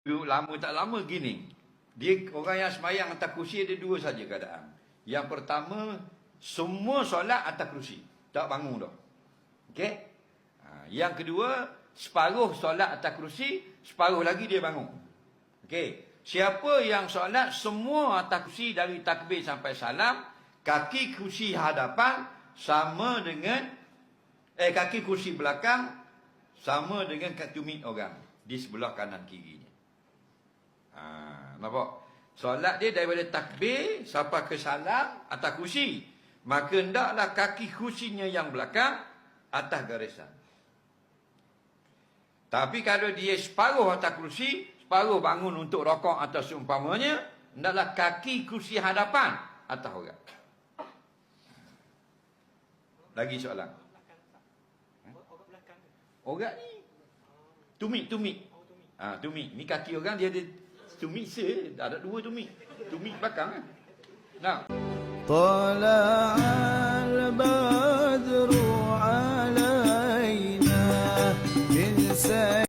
Dulu lama tak lama gini. Dia orang yang sembahyang atas kerusi ada dua saja keadaan. Yang pertama, semua solat atas kerusi, tak bangun dah. Okey? Yang kedua, separuh solat atas kerusi, separuh lagi dia bangun. Okey. Siapa yang solat semua atas kerusi dari takbir sampai salam, kaki kerusi hadapan sama dengan kaki kerusi belakang sama dengan tumit orang di sebelah kanan kirinya. Nampak? Solat dia daripada takbir sampai ke salam atas kerusi. Maka hendaklah kaki kerusinya yang belakang atas garisan. Tapi kalau dia separuh atas kerusi, separuh bangun untuk rokok atau seumpamanya, hendaklah kaki kerusi hadapan atas orang. Lagi soalan. Orang ni tumit. Tumit. Ni kaki orang dia ada tumit ada dua tumit. Tumit belakang kan. Nah.